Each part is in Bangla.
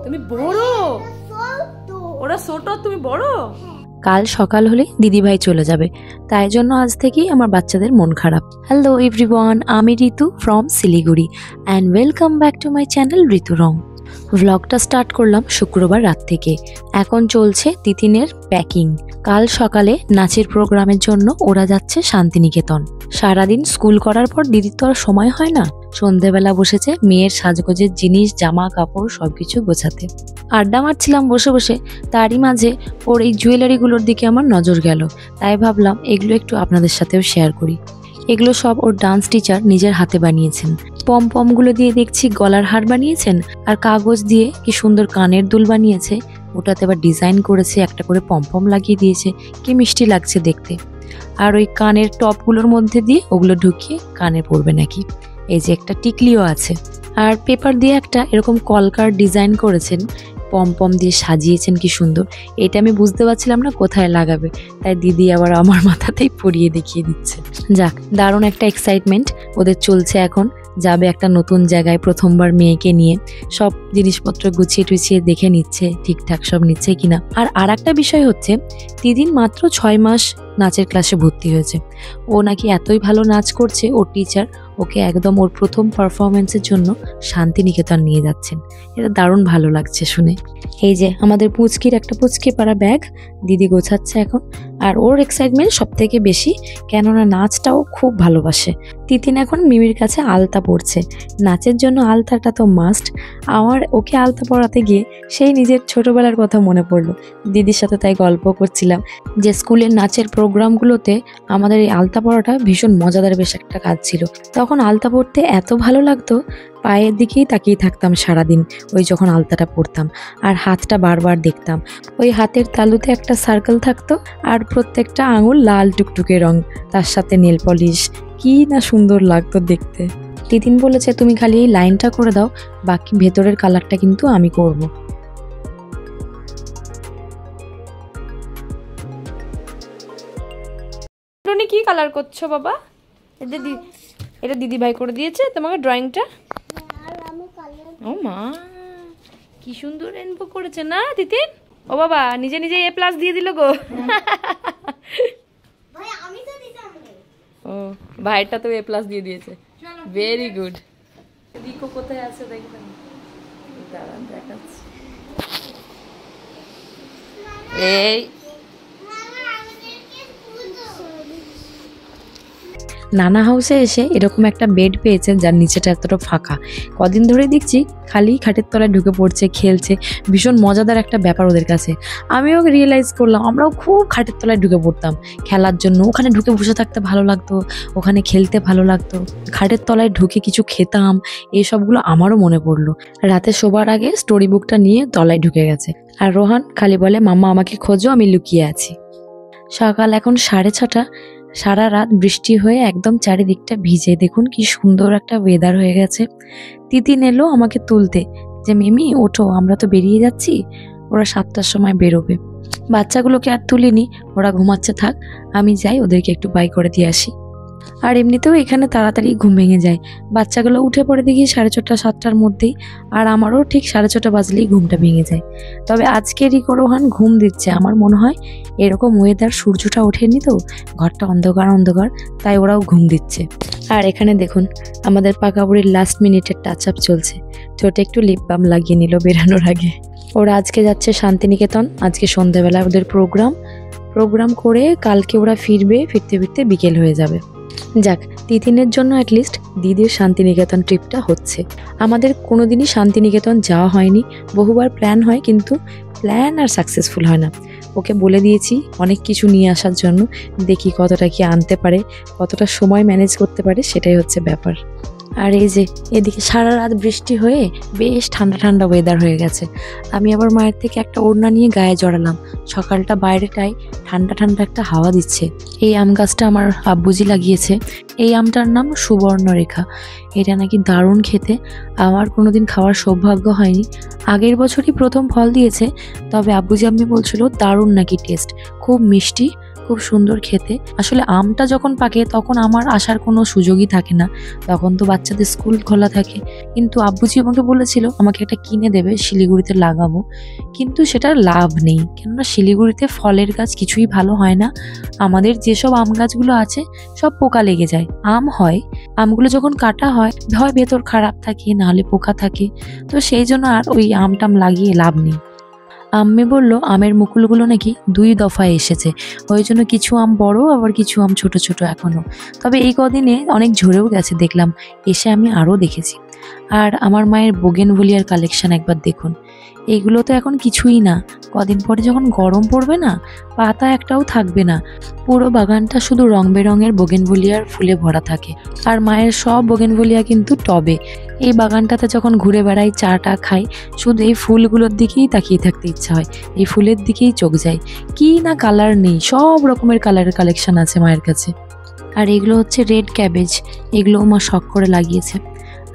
তুমি বড়, ওরা ছোট, তুমি বড়। কাল সকাল হলে দিদিভাই চলে যাবে, তাই জন্য আজ থেকেই আমার বাচ্চাদের মন খারাপ। হ্যালো এভরিওয়ান, আমি Ritu from Siliguri and welcome back to my channel Ritu Rang. ভ্লগটা স্টার্ট করলাম শুক্রবার রাত থেকে। এখন চলছে তিতিনের প্যাকিং। কাল সকালে নাচের প্রোগ্রামের জন্য ওরা যাচ্ছে শান্তিনিকেতন। সারাদিন স্কুল করার পর দিদির তো আর সময় হয় না। সন্ধেবেলা বসেছে মেয়ের সাজগোজের জিনিস, জামা কাপড় সবকিছু গোছাতে। আড্ডা মারছিলাম বসে বসে, তারই মাঝে ওর এই জুয়েলারিগুলোর দিকে আমার নজর গেল। তাই ভাবলাম এগুলো একটু আপনাদের সাথেও শেয়ার করি। এগুলো সব ওর ডান্স টিচার নিজের হাতে বানিয়েছেন। পমপমগুলো দিয়ে দেখছি গলার হার বানিয়েছেন, আর কাগজ দিয়ে কি সুন্দর কানের দুল বানিয়েছে। ওটাতে আবার ডিজাইন করেছে, একটা করে পমপম লাগিয়ে দিয়েছে, কি মিষ্টি লাগছে দেখতে। আর ওই কানের টপগুলোর মধ্যে দিয়ে ওগুলো ঢুকিয়ে কানে পরবে নাকি। এই যে একটা টিকলিও আছে, আর পেপার দিয়ে একটা এরকম কলকার ডিজাইন করেছেন, পমপম দিয়ে সাজিয়েছেন, কি সুন্দর। এটা আমি বুঝতে পারছিলাম না কোথায় লাগাবে, তাই দিদি আবার আমার মাথাতেই পরিয়ে দেখিয়ে দিচ্ছে। যাক, দারুণ একটা এক্সাইটমেন্ট ওদের চলছে। এখন যাবে একটা নতুন জায়গায়, প্রথমবার মেয়েকে নিয়ে সব জিনিসপত্র গুছিয়ে টুছিয়ে দেখে নিচ্ছে ঠিকঠাক সব নিচ্ছে কিনা। আর একটা বিষয় হচ্ছে, দিদিন মাত্র 6 মাস নাচের ক্লাসে ভর্তি হয়েছে। ও নাকি এতই ভালো নাচ করছে, ওর টিচার ওকে একদম ওর প্রথম পারফরমেন্সের জন্য শান্তিনিকেতন নিয়ে যাচ্ছেন। এটা দারুণ ভালো লাগছে শুনে। এই যে আমাদের পুচকির একটা পুচকি পাড়া ব্যাগ দিদি গোছাচ্ছে এখন। আর ওর এক্সাইটমেন্ট সব থেকে বেশি, কেননা নাচটাও খুব ভালোবাসে। তিতিন এখন মিমির কাছে আলতা পড়ছে। নাচের জন্য আলতাটা তো মাস্ট। আমার ওকে আলতা পরাতে গিয়ে সেই নিজের ছোটবেলার কথা মনে পড়লো। দিদির সাথে তাই গল্প করছিলাম যে স্কুলের নাচের প্রোগ্রামগুলোতে আমাদের এই আলতা পরাটা ভীষণ মজাদার বেশ একটা কাজ ছিল। তখন আলতা পরতে এত ভালো লাগতো, পায়ের দিকেই তাকিয়ে থাকতাম সারাদিন ওই যখন আলতাটা পরতাম। আর হাতটা বারবার দেখতাম, ওই হাতের তালুতে একটা সার্কেল থাকতো, আর প্রত্যেকটা আঙুল লাল টুকটুকে রং, তার সাথে নেল পলিশ, কি না সুন্দর লাগতো দেখতে। তিতিন বলেছে তুমি খালি এই লাইনটা করে দাও, বাকি ভেতরের কালারটা কিন্তু আমি করব। কি কালার করছো বাবা? এটা দিদি ভাই করে দিয়েছে তোমাকে ড্রয়িংটা। ও মা, কি সুন্দর রেনবো করেছে না তিতিন? ও বাবা, নিজে নিজে A+ দিয়ে দিল গো। ও ভাইটা তো A+ দিয়ে দিয়েছে, ভেরি গুড। রিকো কোথায় আছে দেখবেন, দাঁড়ান দেখাচ্ছি। এই নানা হাউসে এসে এরকম একটা বেড পেয়েছেন যার নিচেটা এতটা ফাঁকা। কদিন ধরে দেখছি খালি খাটের তলায় ঢুকে পড়ছে, খেলছে, ভীষণ মজাদার একটা ব্যাপার ওদের কাছে। আমিও রিয়েলাইজ করলাম, আমরাও খুব খাটের তলায় ঢুকে পড়তাম খেলার জন্য। ওখানে ঢুকে বসে থাকতে ভালো লাগতো, ওখানে খেলতে ভালো লাগতো, খাটের তলায় ঢুকে কিছু খেতাম, এইসবগুলো আমারও মনে পড়লো। রাতে শোবার আগে স্টোরি বুকটা নিয়ে তলায় ঢুকে গেছে। আর রোহান খালি বলে মাম্মা আমাকে খোঁজো, আমি লুকিয়ে আছি। সকাল এখন 6:30। সারা রাত বৃষ্টি হয়ে একদম চারিদিকটা ভিজে, দেখুন কি সুন্দর একটা ওয়েদার হয়ে গেছে। তিতিন এলো আমাকে তুলতে, যে মিমি ওঠো, আমরা তো বেরিয়ে যাচ্ছি। ওরা 7টার সময় বেরোবে। বাচ্চাগুলোকে আর তুলিনি, ওরা ঘুমাচ্ছে থাক, আমি যাই ওদেরকে একটু বাই করে দিয়ে আসি। আর এমনিতেও এখানে তাড়াতাড়ি ঘুম ভেঙে যায়। বাচ্চাগুলো উঠে পড়ে দেখি 6:30 7টার মধ্যেই, আর আমারও ঠিক 6:30 বাজলেই ঘুমটা ভেঙে যায়। তবে আজকে রিকো রোহান ঘুম দিচ্ছে। আমার মনে হয় এরকম ওয়েদার, সূর্যটা ওঠেনি তো, ঘরটা অন্ধকার অন্ধকার, তাই ওরাও ঘুম দিচ্ছে। আর এখানে দেখুন আমাদের পাকা বুড়ির লাস্ট মিনিটের টাচ আপ চলছে। ঠোঁটে একটু লিপ বাম লাগিয়ে নিল বেরানোর আগে। ওরা আজকে যাচ্ছে শান্তিনিকেতন। আজকে সন্ধ্যাবেলা ওদের প্রোগ্রাম করে কালকে ওরা ফিরবে, ফিরতে ফিরতে বিকেল হয়ে যাবে। যাক, তিতিনের জন্য অ্যাটলিস্ট দিদির শান্তিনিকেতন ট্রিপটা হচ্ছে। আমাদের কোনোদিনই শান্তিনিকেতন যাওয়া হয়নি, বহুবার প্ল্যান হয় কিন্তু প্ল্যান আর সাকসেসফুল হয় না। ওকে বলে দিয়েছি অনেক কিছু নিয়ে আসার জন্য, দেখি কতটা কি আনতে পারে, কতটা সময় ম্যানেজ করতে পারে, সেটাই হচ্ছে ব্যাপার। আর এই যে এদিকে সারা রাত বৃষ্টি হয়ে বেশ ঠান্ডা ঠান্ডা ওয়েদার হয়ে গেছে। আমি আবার মায়ের থেকে একটা ওড়না নিয়ে গায়ে জড়ালাম। সকালটা বাইরেটায় ঠান্ডা ঠান্ডা একটা হাওয়া দিচ্ছে। এই আম গাছটা আমার আব্বুজি লাগিয়েছে। এই আমটার নাম সুবর্ণরেখা। এটা নাকি দারুণ খেতে, আমার কোনোদিন খাওয়ার সৌভাগ্য হয়নি। আগের বছরই প্রথম ফল দিয়েছে, তবে আব্বুজি আম্মি বলছিল দারুণ নাকি টেস্ট, খুব মিষ্টি খুব সুন্দর খেতে। আসলে আমটা যখন পাকে তখন আমার আসার কোনো সুযোগই থাকে না, তখন তো বাচ্চাদের স্কুল খোলা থাকে। কিন্তু আব্বুজি আমাকে বলেছিল আমাকে একটা কিনে দেবে, শিলিগুড়িতে লাগাবো, কিন্তু সেটা লাভ নেই, কেননা শিলিগুড়িতে ফলের গাছ কিছুই ভালো হয় না। আমাদের যেসব আম গাছগুলো আছে সব পোকা লেগে যায়। আম হয়, আমগুলো যখন কাটা হয় হয় ভেতর খারাপ থাকে, নাহলে পোকা থাকে, তো সেই জন্য আর ওই আমটাম লাগিয়ে লাভ নেই। আম্মি বলল আমের মুকুলগুলো নাকি 2 দফায় এসেছে, ওই জন্য কিছু আম বড় আবার কিছু আম ছোট ছোট এখনো। তবে এই কদিনে অনেক ঝরেও গেছে দেখলাম, এসে আমি আরও দেখেছি। আর আমার মায়ের বোগেনভেলিয়ার কালেকশন একবার দেখুন, এইগুলো তো এখন কিছুই না, কদিন পরে যখন গরম পড়বে না, পাতা একটাও থাকবে না, পুরো বাগানটা শুধু রং বেরঙের বোগেনভেলিয়ার ফুলে ভরা থাকে। আর মায়ের সব বোগেনভেলিয়া কিন্তু টবে। এই বাগানটাতে যখন ঘুরে বেড়াই, চাটা খাই, শুধু এই ফুলগুলোর দিকেই তাকিয়ে থাকতে ইচ্ছা হয়, এই ফুলের দিকেই চোখ যায়। কি না কালার নেই, সব রকমের কালারের কালেকশন আছে মায়ের কাছে। আর এগুলো হচ্ছে রেড ক্যাবেজ, এগুলোও মা শখ করে লাগিয়েছে।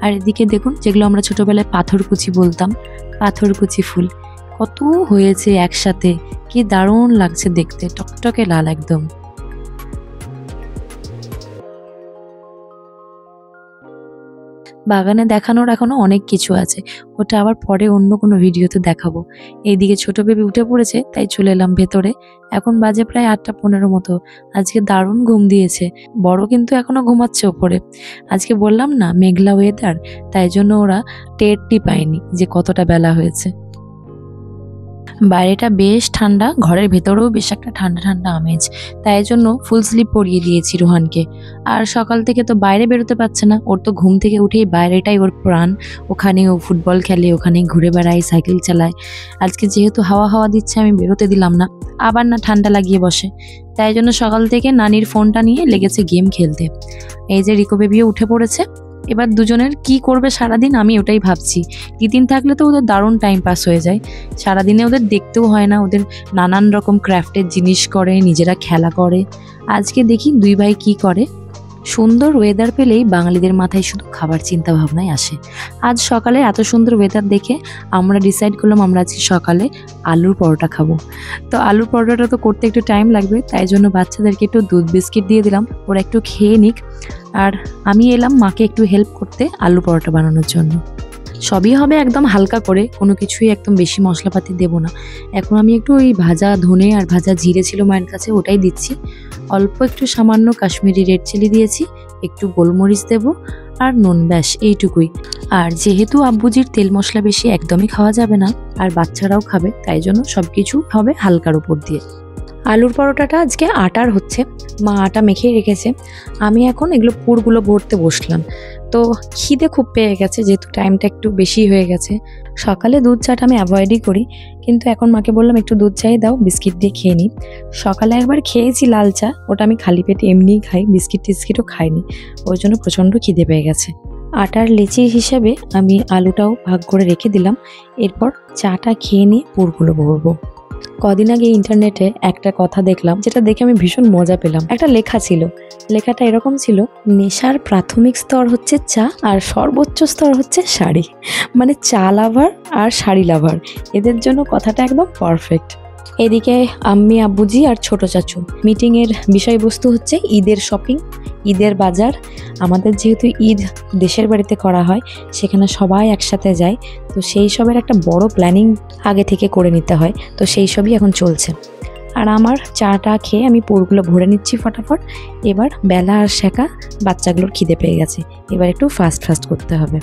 আর এদিকে দেখুন, যেগুলো আমরা ছোটবেলায় পাথরকুচি বলতাম, পাথরকুচি ফুল কত হয়েছে একসাথে, কি দারুণ লাগছে দেখতে, টকটকে লাল একদম। বাগানে দেখানোর এখনো অনেক কিছু আছে, ওটা আবার পরে অন্য কোনো ভিডিওতে দেখাবো। এইদিকে ছোট বেবি উঠে পড়েছে, তাই চলে এলাম ভেতরে। এখন বাজে প্রায় 8:15 মতো। আজকে দারুণ ঘুম দিয়েছে, বড় কিন্তু এখনো ঘুমাচ্ছে ওপরে। আজকে বললাম না মেঘলা ওয়েদার, তাই জন্য ওরা টেরটি পায়নি যে কতটা বেলা হয়েছে। বাইরেটা বেশ ঠান্ডা, ঘরের ভেতরেও বেশ একটা ঠান্ডা ঠান্ডা আমেজ, তাই জন্য ফুল স্লিপ পরিয়ে দিয়েছি রোহানকে। আর সকাল থেকে তো বাইরে বেরোতে পারছে না, ওর তো ঘুম থেকে উঠেই বাইরেটাই ওর প্রাণ। ওখানে ও ফুটবল খেলে, ওখানে ঘুরে বেড়ায়, সাইকেল চালায়। আজকে যেহেতু হাওয়া হাওয়া দিচ্ছে, আমি বেরোতে দিলাম না, আবার না ঠান্ডা লাগিয়ে বসে, তাই জন্য সকাল থেকে নানির ফোনটা নিয়ে লেগেছে গেম খেলতে। এই যে রিকো বেবিও উঠে পড়েছে, এবার দুজনের কি করবে সারাদিন আমি ওটাই ভাবছি। তিতিন থাকলে তো ওদের দারুণ টাইম পাস হয়ে যায়, সারাদিনে ওদের দেখতেও হয় না, ওদের নানান রকম ক্রাফটের জিনিস করে, নিজেরা খেলা করে। আজকে দেখি দুই ভাই কি করে। সুন্দর ওয়েদার পেলেই বাঙালিদের মাথায় শুধু খাবার চিন্তা ভাবনাই আসে। আজ সকালে এত সুন্দর ওয়েদার দেখে আমরা ডিসাইড করলাম আমরা আজকে সকালে আলুর পরোটা খাবো। তো আলুর পরোটাটা তো করতে একটু টাইম লাগবে, তাই জন্য বাচ্চাদেরকে একটু দুধ বিস্কিট দিয়ে দিলাম, ওরা একটু খেয়ে নিক। আর আমি এলাম মাকে একটু হেল্প করতে আলু পরোটা বানানোর জন্য। সবই হবে একদম হালকা করে, কোনো কিছুই একদম বেশি মশলাপাতি দেব না। এখন আমি একটু ওই ভাজা ধনে আর ভাজা জিরে ছিল মায়ের কাছে, ওটাই দিচ্ছি। অল্প একটু সামান্য কাশ্মীরি রেড চিলি দিয়েছি, একটু গোলমরিচ দেব আর নুন, ব্যাস এইটুকুই। আর যেহেতু আব্বুজির তেল মশলা বেশি একদমই খাওয়া যাবে না, আর বাচ্চারাও খাবে, তাই জন্য সব কিছু হবে হালকার উপর দিয়ে। আলুর পরোটাটা আজকে আটার হচ্ছে, মা আটা মেখেই রেখেছে। আমি এখন এগুলো পুরগুলো ভরতে বসলাম। তো খিদে খুব পেয়ে গেছে, যেহেতু টাইমটা একটু বেশি হয়ে গেছে। সকালে দুধ চাটা আমি অ্যাভয়েডই করি, কিন্তু এখন মাকে বললাম একটু দুধ চাই দাও, বিস্কিট দিয়ে খেয়ে নিই। সকালে একবার খেয়েছি লাল চা, ওটা আমি খালি পেটে এমনিই খাই, বিস্কিট টিস্কিটও খাইনি, ওই জন্য প্রচণ্ড খিদে পেয়ে গেছে। আটার লেচি হিসেবে আমি আলুটাও ভাগ করে রেখে দিলাম, এরপর চাটা খেয়ে নিয়ে পুরগুলো ভরবো। কদিন আগে ইন্টারনেটে একটা কথা দেখলাম, যেটা দেখে আমি ভীষণ মজা পেলাম। একটা লেখা ছিল, লেখাটা এরকম ছিল, নেশার প্রাথমিক স্তর হচ্ছে চা আর সর্বোচ্চ স্তর হচ্ছে শাড়ি। মানে চা লাভার আর শাড়ি লাভার, এদের জন্য কথাটা একদম পারফেক্ট। এদিকে আম্মি, আব্বুজি আর ছোট চাচু মিটিংয়ের বিষয়বস্তু হচ্ছে ঈদের শপিং, ঈদের বাজার। আমাদের যেহেতু ঈদ দেশের বাড়িতে করা হয়, সেখানে সবাই একসাথে যায়, তো সেই সবের একটা বড় প্ল্যানিং আগে থেকে করে নিতে হয়, তো সেই সবই এখন চলছে। আর আমার চাটা খেয়ে আমি পুরগুলো ভরে নিচ্ছি ফটাফট। এবার বেলা আর শেখা, বাচ্চাগুলোর খিদে পেয়ে গেছে, এবার একটু ফাস্ট ফাস্ট করতে হবে।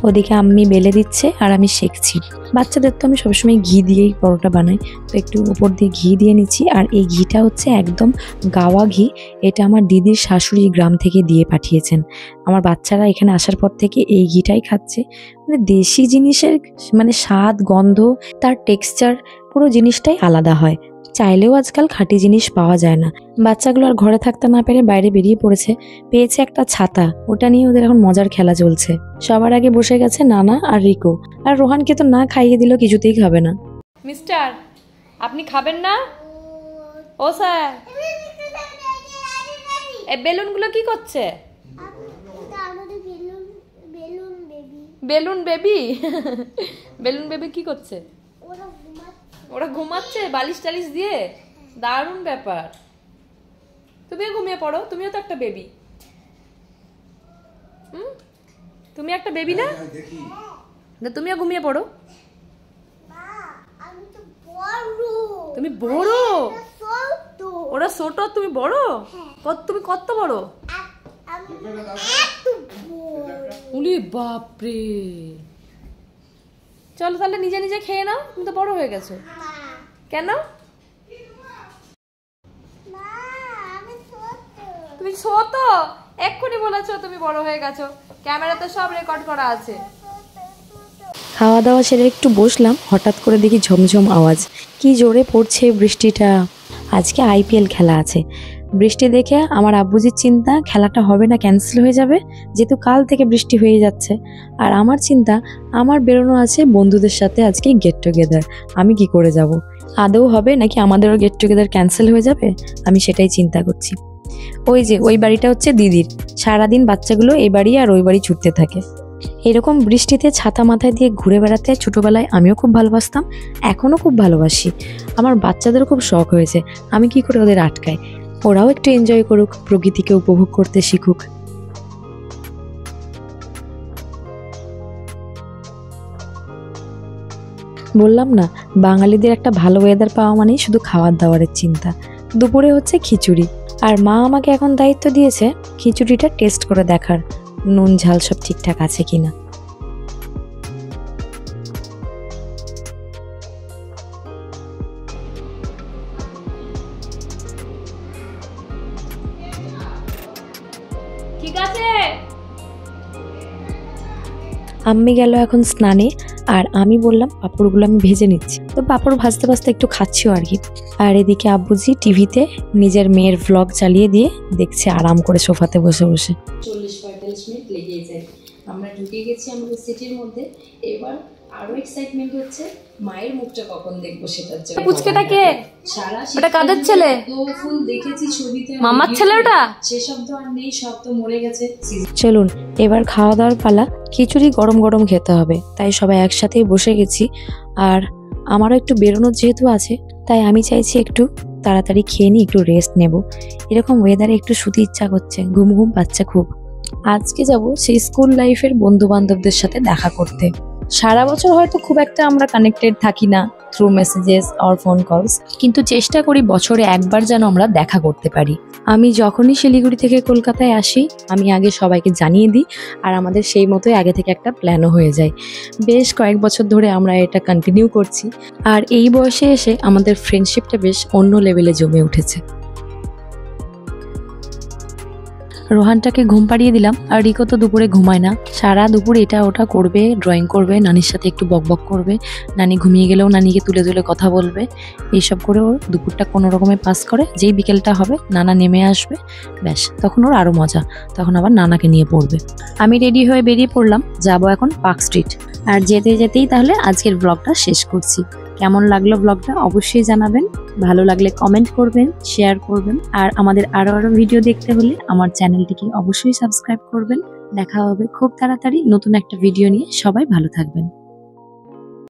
ওদিকে আম্মি বেলে দিচ্ছে আর আমি শেখছি। বাচ্চাদের তো আমি সবসময় ঘি দিয়েই পরোটা বানাই, তো একটু উপর দিয়ে ঘি দিয়ে নিচ্ছি। আর এই ঘিটা হচ্ছে একদম গাওয়া ঘি, এটা আমার দিদির শাশুড়ি গ্রাম থেকে দিয়ে পাঠিয়েছেন। আমার বাচ্চারা এখানে আসার পর থেকে এই ঘিটাই খাচ্ছে। মানে দেশি জিনিসের মানে স্বাদ, গন্ধ, তার টেক্সচার, পুরো জিনিসটাই আলাদা হয়। চাইলেও আজকাল খাঁটি জিনিস পাওয়া যায় না। বাচ্চাগুলো আর ঘরে থাকতে না পেরে বাইরে বেরিয়ে পড়েছে, পেয়েছে একটা ছাতা, ওটা নিয়ে ওদের এখন মজার খেলা চলছে। সবার আগে বসে গেছে নানা আর রিকো, আর রোহানকে তো না খাইয়ে দিল, কিছুতেই খাবে না। মিস্টার, আপনি খাবেন না? ও স্যার, এই বেলুনগুলো কি করছে? বেলুন বেবি, বেলুন বেবি কি করছে? ওরা ঘুমাচ্ছে বালিশ টালিশ দিয়ে, দারুণ ব্যাপার। তুমিও ঘুমিয়ে পড়ো, তুমিও তো একটা বেবি। তুমি একটা বেবি না? তুমিও ঘুমিয়ে পড়ো। তুমি বড়, ওরা ছোট, তুমি বড়। তুমি কত বড়? উলি বাপরে। চলো তাহলে নিজে নিজে খেয়ে নাও, তুমি তো বড় হয়ে গেছো। কেন? তুমি ছোট, এক্ষুনি বলেছো তুমি বড় হয়ে গেছো, ক্যামেরাতে সব রেকর্ড করা আছে। খাওয়া দাওয়া সেরে একটু বসলাম, হঠাৎ করে দেখি ঝমঝম আওয়াজ, কি জোরে পড়ছে বৃষ্টিটা। আজকে আইপিএল খেলা আছে। বৃষ্টি দেখে আমার আব্বুজির চিন্তা খেলাটা হবে না, ক্যান্সেল হয়ে যাবে, যেহেতু কাল থেকে বৃষ্টি হয়ে যাচ্ছে। আর আমার চিন্তা, আমার বেরোনো আছে বন্ধুদের সাথে আজকে গেট টুগেদার, আমি কি করে যাব? আদৌ হবে নাকি আমাদেরও গেট টুগেদার ক্যান্সেল হয়ে যাবে, আমি সেটাই চিন্তা করছি। ওই যে ওই বাড়িটা হচ্ছে দিদির, সারাদিন বাচ্চাগুলো এই বাড়ি আর ওই বাড়ি ছুটতে থাকে। এরকম বৃষ্টিতে ছাতা মাথায় দিয়ে ঘুরে বেড়াতে ছোটবেলায় আমিও খুব ভালোবাসতাম, এখনও খুব ভালোবাসি। আমার বাচ্চাদেরও খুব শখ হয়েছে, আমি কি করে ওদের আটকাই? ওরাও একটু এনজয় করুক, প্রকৃতিকে উপভোগ করতে শিখুক। বললাম না, বাঙালিদের একটা ভালো ওয়েদার পাওয়া মানেই শুধু খাবার দাবারের চিন্তা। দুপুরে হচ্ছে খিচুড়ি, আর মা আমাকে এখন দায়িত্ব দিয়েছে খিচুড়িটা টেস্ট করে দেখার, নুন ঝাল সব ঠিকঠাক আছে কিনা। ঠিক আছে। আম্মি গেল এখন স্নানে, আর আমি বললাম পাঁপড়গুলো আমি ভেজে নিচ্ছি, তো পাঁপড় ভাজতে ভাজতে একটু খাচ্ছিও আর কি। আর এদিকে আব্বুজি টিভিতে নিজের মেয়ের ভ্লগ চালিয়ে দিয়ে দেখছে আরাম করে সোফাতে বসে বসে। 40-45 মিনিট লেগে যায়, আমরা ঢুকে গেছি আমাদের সিটির মধ্যে। এবার আরো এক্সাইটমেন্ট হচ্ছে মায়ের মুখটা কখন দেখবো সেটার জন্য। পুচকেটা কে? সারা ওটা কাদের ছেলে? ফুল দেখেছি ছবিতে, মামার ছেলে ওটা? সে শব্দ আর নেই, সব তো মরে গেছে। চলুন এবার খাওয়া দাওয়ার পালা। খিচুড়ি গরম গরম খেতে হবে, তাই সবাই একসাথেই বসে গেছি। আর আমারও একটু বেরোনোর যেহেতু আছে, তাই আমি চাইছি একটু তাড়াতাড়ি খেয়ে নিই, একটু রেস্ট নেব। এরকম ওয়েদারে একটু শুতে ইচ্ছা করছে, ঘুম ঘুম পাচ্ছে খুব। আজকে যাব সেই স্কুল লাইফের বন্ধু বান্ধবদের সাথে দেখা করতে। সারা বছর হয়তো খুব একটা আমরা কানেক্টেড থাকি না through messages or phone calls, কিন্তু চেষ্টা করি বছরে একবার যেন আমরা দেখা করতে পারি। আমি যখনই শিলিগুড়ি থেকে কলকাতায় আসি, আমি আগে সবাইকে জানিয়ে দিই, আর আমাদের সেই মতোই আগে থেকে একটা প্ল্যানও হয়ে যায়। বেশ কয়েক বছর ধরে আমরা এটা কন্টিনিউ করছি, আর এই বয়সে এসে আমাদের ফ্রেন্ডশিপটা বেশ অন্য লেভেলে জমে উঠেছে। রোহানটাকে ঘুম পাড়িয়ে দিলাম, আর রিকো তো দুপুরে ঘুমায় না, সারা দুপুর এটা ওটা করবে, ড্রয়িং করবে, নানির সাথে একটু বকবক করবে, নানি ঘুমিয়ে গেলেও নানিকে তুলে তুলে কথা বলবে। এইসব করে ওর দুপুরটা কোনো রকমে পাস করে। যেই বিকেলটা হবে নানা নেমে আসবে, ব্যাস তখন ওর আরও মজা, তখন আবার নানাকে নিয়ে পড়বে। আমি রেডি হয়ে বেরিয়ে পড়লাম, যাব এখন পার্ক স্ট্রিট। আর যেতে যেতেই তাহলে আজকের ব্লগটা শেষ করছি। কেমন লাগলো ব্লগটা অবশ্যই জানাবেন, ভালো লাগলে কমেন্ট করবেন, শেয়ার করবেন, আর আমাদের আরো ভিডিও দেখতে হলে আমার চ্যানেলটিকে অবশ্যই সাবস্ক্রাইব করবেন। দেখা হবে খুব তাড়াতাড়ি নতুন একটা ভিডিও নিয়ে, সবাই ভালো থাকবেন।